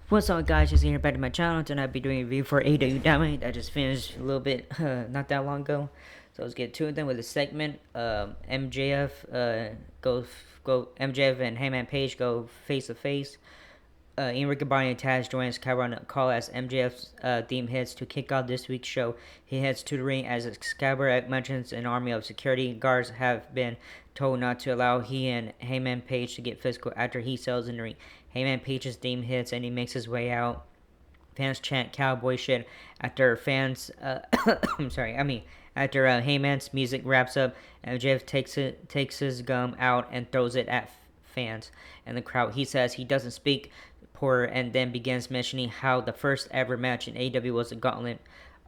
What's up, guys? Just here back to my channel. Tonight I'll be doing a review for Aew Dynamite that just finished a little bit not that long ago. So let's get to it then with the segment. MJF MJF and Heyman Page go face to face. Ian Riccaboni and Taz joins Kyra on a call as MJF's theme hits to kick off this week's show. He heads to the ring as Excalibur mentions an army of security guards have been told not to allow he and Heyman Page to get physical after he sells in the ring. Heyman Page's theme hits and he makes his way out. Fans chant cowboy shit after after Heyman's music wraps up. MJF takes his gum out and throws it at fans and the crowd. He says he doesn't speak Porter and then begins mentioning how the first ever match in AEW was a gauntlet,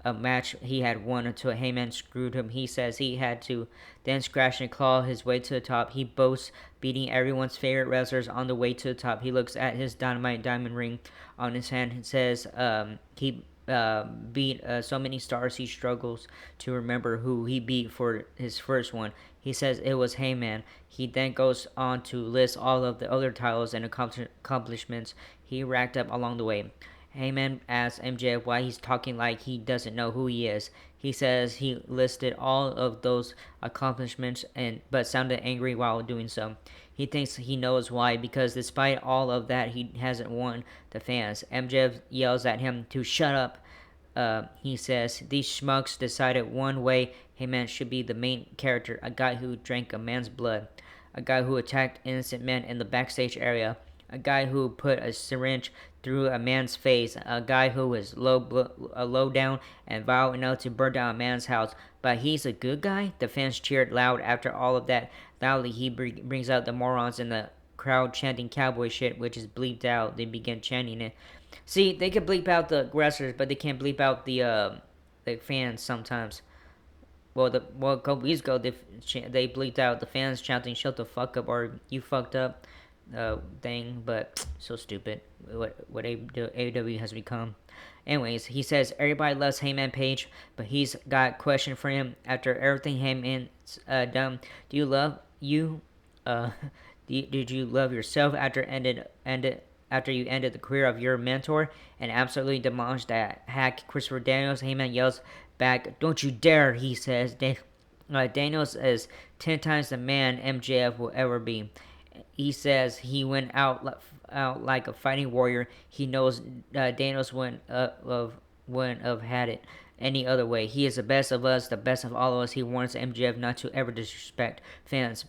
a match he had won until Heyman screwed him. He says he had to then scratch and claw his way to the top. He boasts beating everyone's favorite wrestlers on the way to the top. He looks at his Dynamite diamond ring on his hand and says he beat so many stars he struggles to remember who he beat for his first one. He says it was Heyman. He then goes on to list all of the other titles and accomplishments he racked up along the way. Heyman asks MJF why he's talking like he doesn't know who he is. He says he listed all of those accomplishments but sounded angry while doing so. He thinks he knows why because despite all of that he hasn't won the fans. MJF yells at him to shut up. He says these schmucks decided one way Heyman should be the main character, a guy who drank a man's blood, a guy who attacked innocent men in the backstage area, a guy who put a syringe through a man's face, a guy who was low down and vile enough to burn down a man's house. But he's a good guy? The fans cheered loud after all of that. Loudly, he brings out the morons in the crowd chanting cowboy shit, which is bleeped out. They begin chanting it. See, they can bleep out the wrestlers, but they can't bleep out the fans sometimes. A couple weeks ago, they bleeped out the fans chanting "Shut the fuck up" or "You fucked up." Thing, but so stupid. What AEW has become. Anyways, he says everybody loves Heyman Page, but he's got a question for him. After everything Heyman's done, do you love you? Uh, did you love yourself after after you ended the career of your mentor and absolutely demolished that hack Christopher Daniels? Heyman yells back, "Don't you dare!" He says. Daniels is 10 times the man MJF will ever be. He says he went out like a fighting warrior. He knows Daniels wouldn't have had it any other way. He is the best of us, the best of all of us. He warns MJF not to ever disrespect fans.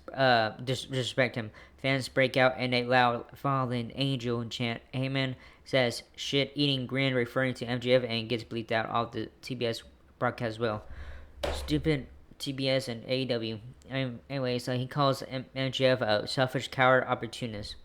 Disrespect him. Fans break out in a loud "Fallen Angel" chant. Heyman says shit-eating grin referring to MJF and gets bleeped out off the TBS broadcast as well. Stupid TBS and AEW. Anyway, so he calls MJF a selfish coward opportunist.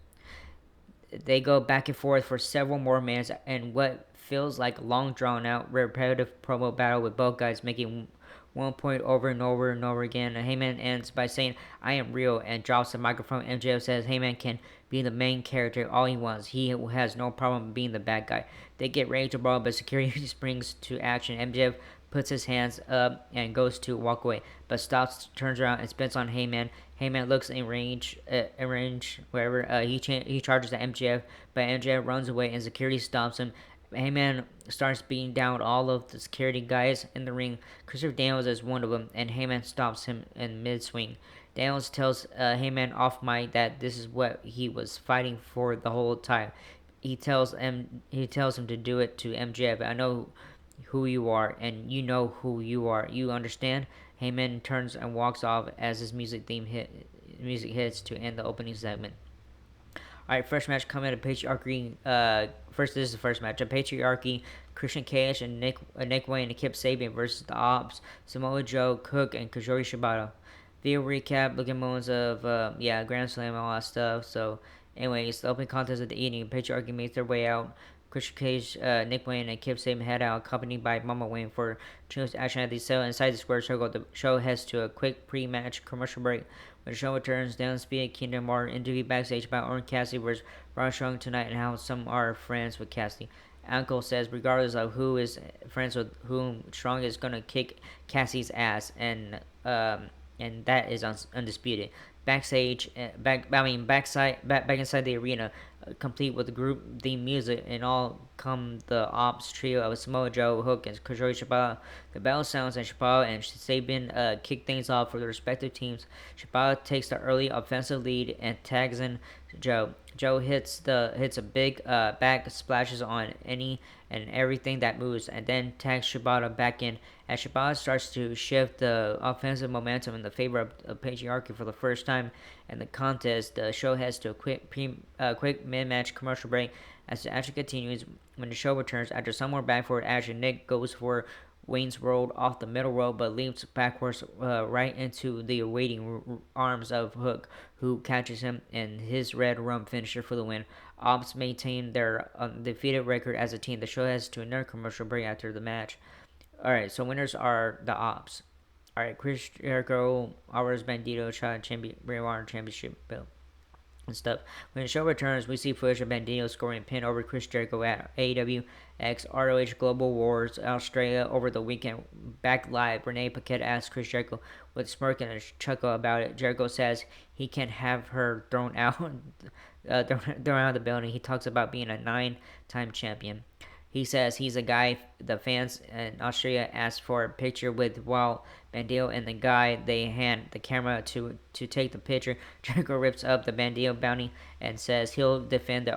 They go back and forth for several more minutes and what feels like a long drawn out repetitive promo battle with both guys making one point over and over and over again. And Heyman ends by saying, "I am real," and drops the microphone. MJF says Heyman can be the main character all he wants. He has no problem being the bad guy. They get ready to brawl, but security springs to action. MJF puts his hands up and goes to walk away, but stops, turns around, and spits on Heyman. Heyman looks in range, wherever. He charges at MJF, but MJF runs away and security stops him. Heyman starts beating down all of the security guys in the ring. Christopher Daniels is one of them, and Heyman stops him in mid-swing. Daniels tells Heyman off mic that this is what he was fighting for the whole time. He tells him to do it to MJF. "I know who you are, and you know who you are. You understand?" Heyman turns and walks off as his music hits to end the opening segment. Alright, first match coming to Patriarchy. This is the first match. A Patriarchy, Christian Cage and Nick Wayne and Kip Sabian versus the Ops, Samoa Joe, Cook, and Kajori Shibata. Video recap, looking moments of, Grand Slam and all that stuff. So, anyways, the opening contest of the evening, Patriarchy makes their way out. Christian Cage, Nick Wayne, and Kip Sabian head out, accompanied by Mama Wayne for Trios action at the cell inside the square circle. The show heads to a quick pre-match commercial break. When the show returns, down speed Kingdom are interviewed backstage about Orange Cassidy versus Braun Strowman tonight and how some are friends with Cassidy. Uncle says regardless of who is friends with whom, Strong is gonna kick Cassidy's ass, and that is undisputed. Backstage, back inside the arena, complete with group theme music, and all come the Ops trio of Samoa Joe, Hook, and Kajori Shibata. The bell sounds, and Shibata and Sabin kick things off for their respective teams. Shibata takes the early offensive lead and tags in Joe. Joe hits a big back splashes on any and everything that moves, and then tags Shibata back in. As Shibata starts to shift the offensive momentum in the favor of patriarchy for the first time in the contest, the show heads to a quick mid-match commercial break. As the action continues, when the show returns after some more back-forward action, Nick goes for Wayne's rolled off the middle rope, but leaps backwards right into the awaiting arms of Hook, who catches him in his red rum finisher for the win. Ops maintain their undefeated record as a team. The show heads to another commercial break after the match. Alright, so winners are the Ops. Alright, Chris Jericho, Alvarez Bandito, shot Bray Wyatt championship belt and stuff. When the show returns, we see footage of Bandito scoring a pin over Chris Jericho at AEW X ROH Global Wars Australia over the weekend. Back live, Renee Paquette asks Chris Jericho with a smirk and a chuckle about it. Jericho says he can have her thrown out, thrown out of the building. He talks about being a 9-time champion. He says he's a guy the fans in Australia asked for a picture with while Bandito and the guy they hand the camera to take the picture. Jericho rips up the Bandito bounty and says he'll defend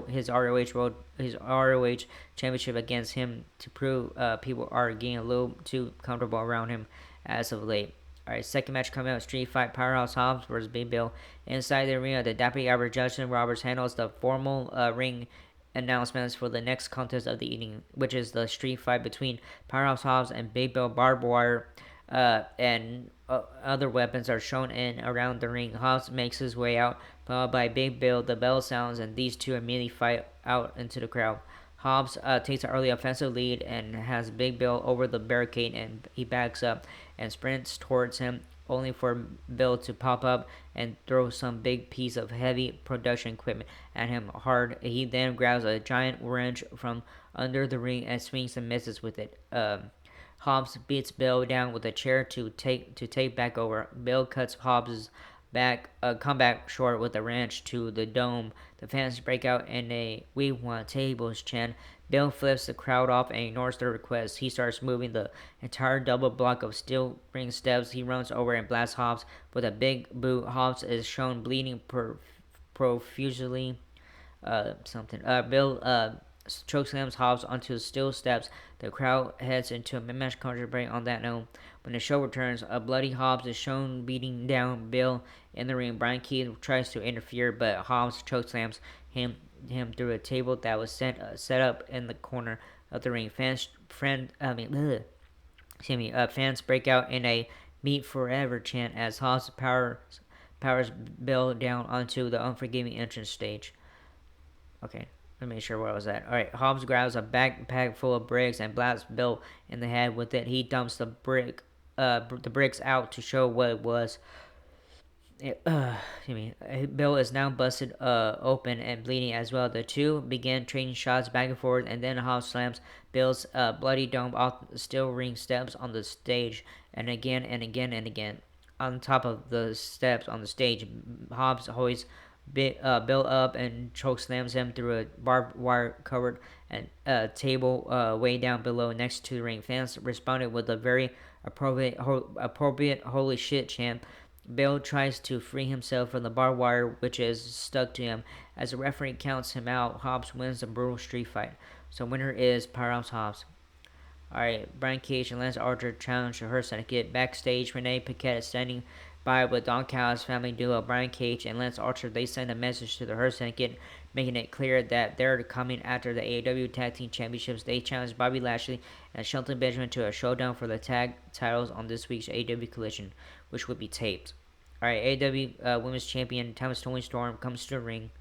his ROH championship against him to prove people are getting a little too comfortable around him as of late. Alright, second match coming up, Street Fight Powerhouse Hobbs versus Big Bill. Inside the arena, the Deputy Average Justin Roberts handles the formal ring announcements for the next contest of the evening, which is the street fight between Powerhouse Hobbs and Big Bill. Barbed wire and other weapons are shown in around the ring. Hobbs makes his way out, followed by Big Bill. The bell sounds, and these two immediately fight out into the crowd. Hobbs takes an early offensive lead and has Big Bill over the barricade, and he backs up and sprints towards him, only for Bill to pop up and throw some big piece of heavy production equipment at him hard. He then grabs a giant wrench from under the ring and swings and misses with it. Hobbs beats Bill down with a chair to take back over. Bill cuts Hobbs' comeback short with a wrench to the dome. The fans break out in a "We want tables" chant. Bill flips the crowd off and ignores their request. He starts moving the entire double block of steel ring steps. He runs over and blasts Hobbs with a big boot. Hobbs is shown bleeding profusely. Bill chokeslams Hobbs onto the steel steps. The crowd heads into a mid-match commercial break on that note. When the show returns, a bloody Hobbs is shown beating down Bill in the ring. Brian Keith tries to interfere, but Hobbs chokeslams him through a table that was set up in the corner of the ring. Fans break out in a "Meet Forever" chant as Hobbs powers Bill down onto the unforgiving entrance stage. Okay, let me make sure where I was at. Alright, Hobbs grabs a backpack full of bricks and blasts Bill in the head with it. He dumps the bricks out to show what it was. Bill is now busted open and bleeding as well. The two begin trading shots back and forth, and then Hobbs slams Bill's bloody dome off the steel ring steps on the stage, and again and again and again. On top of the steps on the stage, Hobbs hoists Bill up and chokeslams him through a barbed wire covered table way down below next to the ring. Fans responded with a very appropriate "Holy shit" chant. Bill tries to free himself from the barbed wire, which is stuck to him. As the referee counts him out, Hobbs wins the brutal street fight. So winner is Powerhouse Hobbs. Alright, Brian Cage and Lance Archer challenge the Hurt Syndicate. Backstage, Renee Paquette is standing by with Don Callis' family duo, Brian Cage and Lance Archer. They send a message to the Hurt Syndicate, making it clear that they're coming after the AEW Tag Team Championships. They challenge Bobby Lashley and Shelton Benjamin to a showdown for the tag titles on this week's AEW Collision, which would be taped. Alright, AEW Women's Champion Thomas Tony Storm comes to the ring.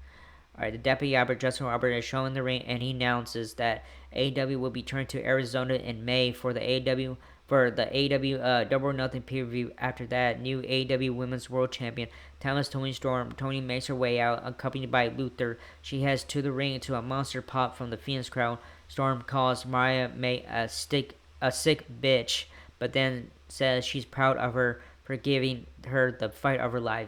Alright, the Deputy Albert Justin Robert is shown in the ring, and he announces that AEW will be turned to Arizona in May for the AEW Double or Nothing pay-per-view. After that, new AEW Women's World Champion Thomas Tony Storm. Tony makes her way out, accompanied by Luther. She heads to the ring to a monster pop from the Phoenix crowd. Storm calls Mariah May a sick bitch, but then says she's proud of her for giving her the fight of her life.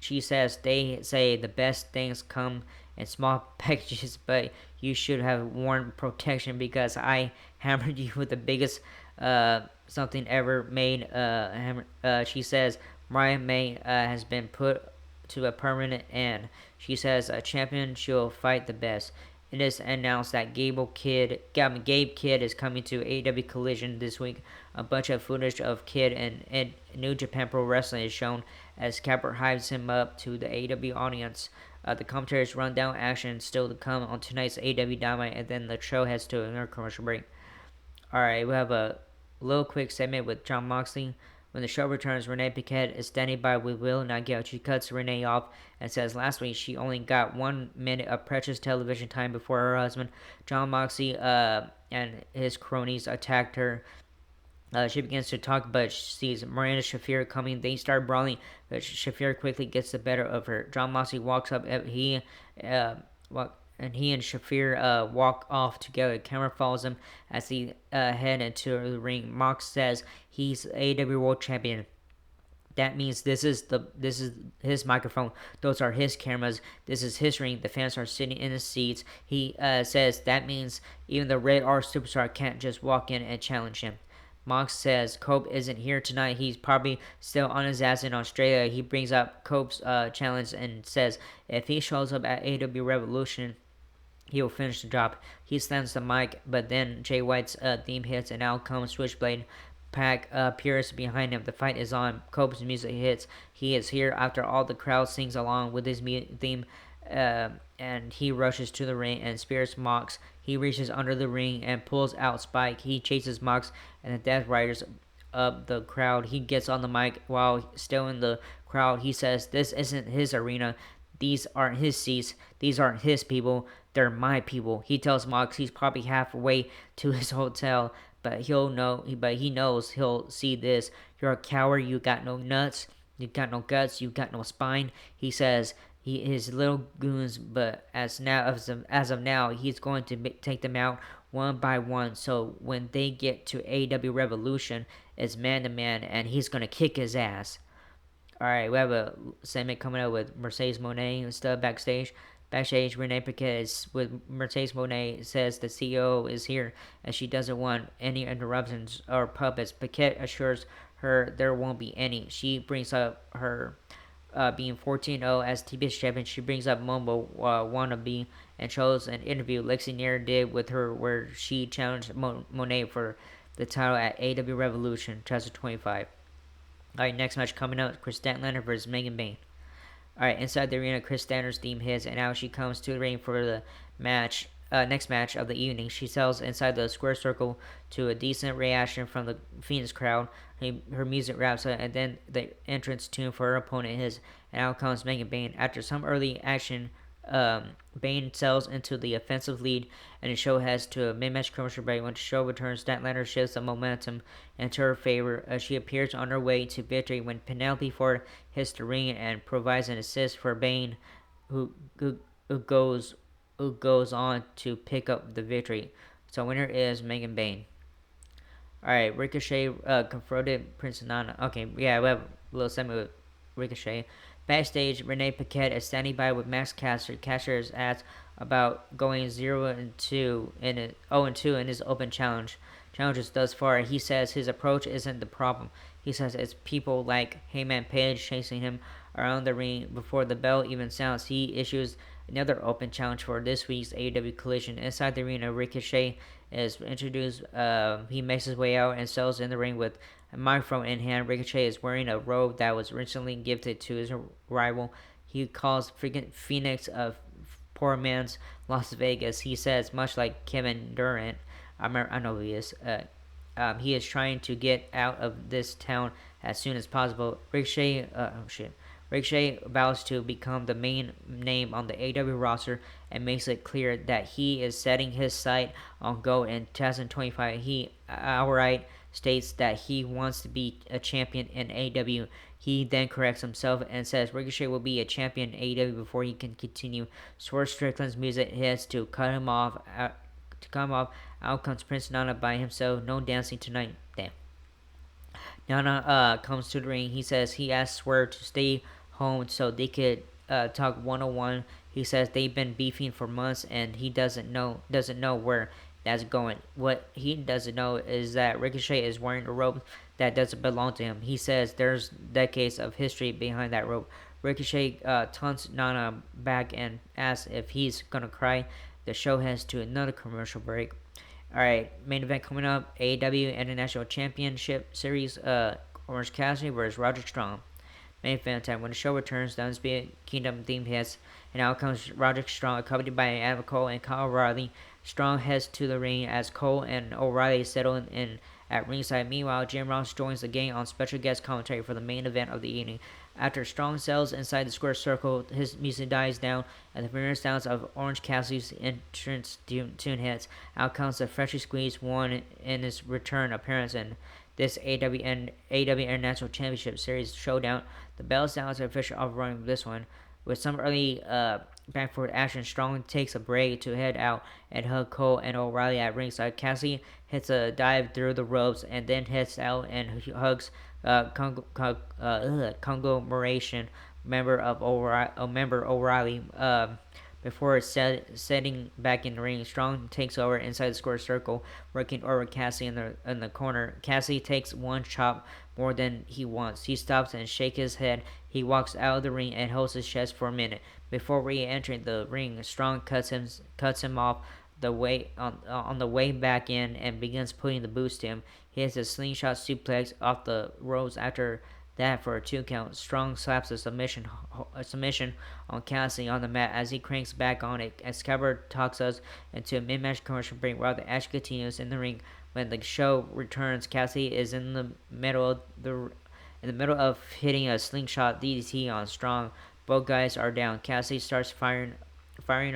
She says they say the best things come in small packages, but you should have worn protection because I hammered you with the biggest something ever made. She says Mariah May has been put to a permanent end. She says a champion she'll fight the best. It is announced that Gabe Kidd is coming to AEW Collision this week. A bunch of footage of Kidd and New Japan Pro Wrestling is shown as Capper hypes him up to the AEW audience. The commentaries run down action still to come on tonight's AEW Dynamite, and then the show heads to another commercial break. Alright, we have a little quick segment with Jon Moxley. When the show returns, Renee Paquette is standing by with Will Nigel. She cuts Renee off and says last week she only got 1 minute of precious television time before her husband, Jon Moxley, and his cronies attacked her. She begins to talk, but she sees Miranda Shafir coming. They start brawling, but Shafir quickly gets the better of her. Jon Moxley walks up. Uh, and he and Shafir walk off together. The camera follows them as they head into the ring. Mox says he's AEW World Champion. That means this is his microphone. Those are his cameras. This is his ring. The fans are sitting in the seats. He says that means even the Red R superstar can't just walk in and challenge him. Mox says Cope isn't here tonight. He's probably still on his ass in Australia. He brings up Cope's challenge and says if he shows up at AEW Revolution, he will finish the job. He slams the mic, but then Jay White's theme hits and out comes Switchblade. Pac appears behind him. The fight is on. Cope's music hits. He is here after all the crowd sings along with his theme, and he rushes to the ring and spears Mox. He reaches under the ring and pulls out Spike. He chases Mox and the Death Riders up the crowd. He gets on the mic while still in the crowd. He says, "This isn't his arena. These aren't his seats. These aren't his people. They're my people." He tells Mox he's probably halfway to his hotel, but he knows he'll see this. "You're a coward. You got no nuts. You got no guts. You got no spine." He says his little goons, but as of now, he's going to take them out one by one. So when they get to AEW Revolution, it's man to man, and he's gonna kick his ass. Alright, we have a segment coming up with Mercedes Moné and stuff backstage. Backstage, Renee Paquette is with Mercedes Moné, says the CEO is here and she doesn't want any interruptions or puppets. Paquette assures her there won't be any. She brings up her being 14-0 as TBS champion. She brings up Momo Wannabe and shows an interview Lexi Nair did with her where she challenged Monet for the title at AEW Revolution 2025. Alright, next match coming up, Chris Statlander versus Megan Bayne. Alright, inside the arena, Chris Statlander's theme hits, and now she comes to the ring for the next match of the evening. She sells inside the square circle to a decent reaction from the Phoenix crowd. Her music wraps up, and then the entrance tune for her opponent hits, and out comes Megan Bayne. After some early action, Bayne sells into the offensive lead, and the show heads to a mid-match commercial break. When the show returns, Statlander shifts the momentum into her favor as she appears on her way to victory when Penelope Ford hits the ring and provides an assist for Bayne, who goes on to pick up the victory. So winner is Megan Bayne. Alright, Ricochet confronted Prince Nana. Okay, yeah, we have a little segment with Ricochet. Backstage, Renee Paquette is standing by with Max Caster. Caster is asked about going 0-2 in his open challenges thus far. He says his approach isn't the problem. He says it's people like Heyman Page chasing him around the ring before the bell even sounds. He issues another open challenge for this week's AEW Collision. Inside the arena, Ricochet is introduced. He makes his way out and sells in the ring with a microphone in hand. Ricochet is wearing a robe that was recently gifted to his rival. He calls freaking Phoenix a poor man's Las Vegas. He says, much like Kevin Durant, I know who he is. He is trying to get out of this town as soon as possible. Ricochet vows to become the main name on the AEW roster and makes it clear that he is setting his sight on GOAT in 2025. He outright states that he wants to be a champion in AEW. He then corrects himself and says Ricochet will be a champion in AEW before he can continue. Swerve Strickland's music hits to cut him off. Out comes Prince Nana by himself. No dancing tonight. Damn. Nana comes to the ring. He says he asked Swerve to stay home so they could talk 101. He says they've been beefing for months, and he doesn't know where that's going. What he doesn't know is that Ricochet is wearing a robe that doesn't belong to him. He says there's decades of history behind that robe. Ricochet taunts Nana back and asks if he's gonna cry. The show heads to another commercial break. All right, main event coming up: AEW International Championship Series. Orange Cassidy versus Roderick Strong. Main event time. When the show returns, the Undisputed Kingdom theme hits, and out comes Roderick Strong, accompanied by Adam Cole and Kyle O'Reilly. Strong heads to the ring as Cole and O'Reilly settle in at ringside. Meanwhile, Jim Ross joins the gang on special guest commentary for the main event of the evening. After Strong settles inside the square circle, his music dies down, and the familiar sounds of Orange Cassidy's entrance tune hits. Out comes the freshly squeezed one in his return appearance in this AEW International Championship Series showdown. The bell sounds are official overrunning this one. With some early backforward action, Strong takes a break to head out and hug Cole and O'Reilly at ringside. Cassie hits a dive through the ropes and then heads out and hugs conglomeration member O'Reilly. Before setting back in the ring, Strong takes over inside the square circle, working over Cassie in the corner. Cassie takes one chop more than he wants. He stops and shakes his head. He walks out of the ring and holds his chest for a minute. Before re-entering the ring, Strong cuts him off on the way back in and begins putting the boots to him. He hits a slingshot suplex off the ropes after that for a 2 count. Strong slaps a submission on Cassie on the mat as he cranks back on it. Excalibur talks us into a mid-match commercial break while the action continues in the ring. When the show returns, Cassie is in the middle of hitting a slingshot DDT on Strong. Both guys are down. Cassie starts firing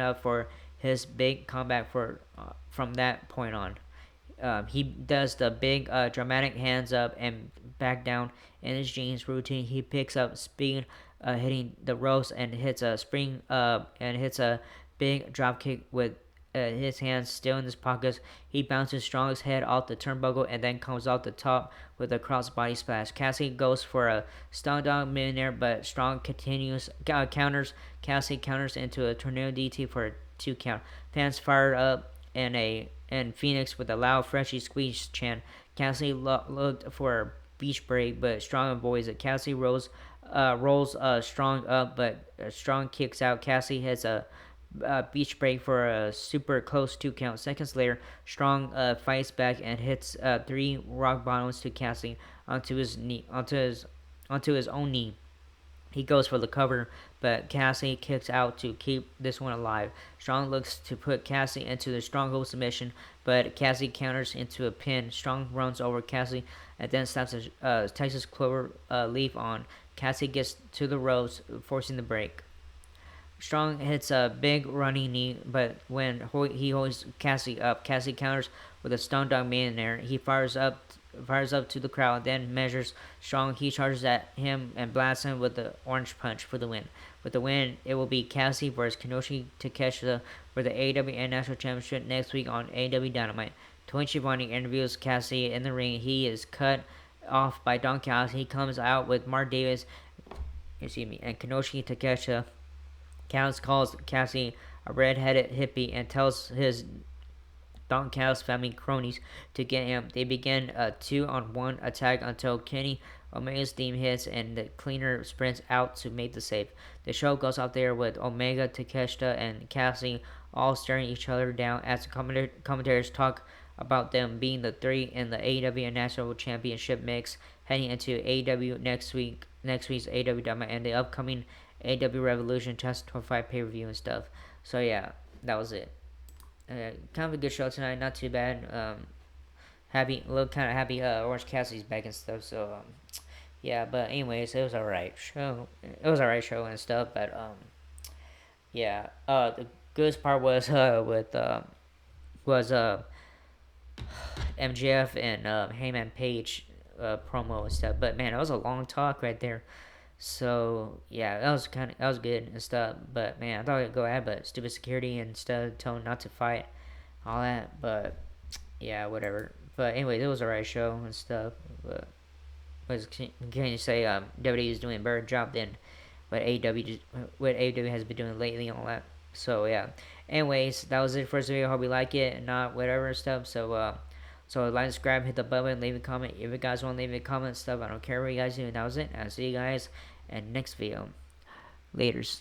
up for his big comeback from that point on. He does the big dramatic hands up and back down in his jeans routine. He picks up speed, hitting the ropes and hits a spring and hits a big drop kick with his hands still in his pockets. He bounces Strong's head off the turnbuckle and then comes off the top with a crossbody splash. Cassie goes for a stun dog millionaire, but Strong counters. Cassie counters into a tornado DT for a 2 count. Fans fired up and Phoenix with a loud freshie squeeze chant. Cassie looked for a beach break, but Strong avoids it. Cassie rolls Strong up, but Strong kicks out. Cassie hits a beach break for a super close 2 count. Seconds later, Strong fights back and hits 3 rock bottoms to Cassie onto his own knee. He goes for the cover, but Cassie kicks out to keep this one alive. Strong looks to put Cassie into the stronghold submission, but Cassie counters into a pin. Strong runs over Cassie and then slaps a Texas Clover leaf on. Cassie gets to the ropes, forcing the break. Strong hits a big running knee, but when he holds Cassie up, Cassie counters with a stun dog millionaire. He fires up to the crowd, then measures Strong. He charges at him and blasts him with the orange punch for the win. With the win, it will be Cassie versus Kinoshi Takeshita for the AEW National Championship next week on AEW Dynamite. Tony Schiavone interviews Cassie in the ring. He is cut off by Don Callis. He comes out with Mark Davis, and Kinoshi Takeshita. Callis calls Cassie a red-headed hippie and tells his Don Callis family cronies to get him. They begin a 2-on-1 attack until Kenny Omega's theme hits and the cleaner sprints out to make the save. The show goes out there with Omega, Takeshita, and Cassie all staring each other down as the commentators talk about them being the three in the AEW National Championship mix heading into AEW next week's AEW Dynamite and the upcoming AEW Revolution 2025 pay-per-view and stuff. So yeah, that was it. Kind of a good show tonight, not too bad. Happy, a little kind of happy. Orange Cassidy's back and stuff. So yeah. But anyways, it was alright show. It was alright show and stuff. But yeah. The good part was MJF and Heyman Page promo and stuff. But man, it was a long talk right there. So yeah, that was good and stuff. But man, I thought I'd go ahead, but stupid security and stuff told him not to fight, all that. But yeah, whatever. But anyways, it was a right show and stuff. But can you say WWE is doing a better job than what AEW has been doing lately and all that. So yeah. Anyways, that was it for this video. Hope you like it and not whatever stuff. So like, subscribe, hit the button, leave a comment. If you guys want to leave a comment stuff, I don't care what you guys do. And that was it. I'll see you guys in next video. Laters.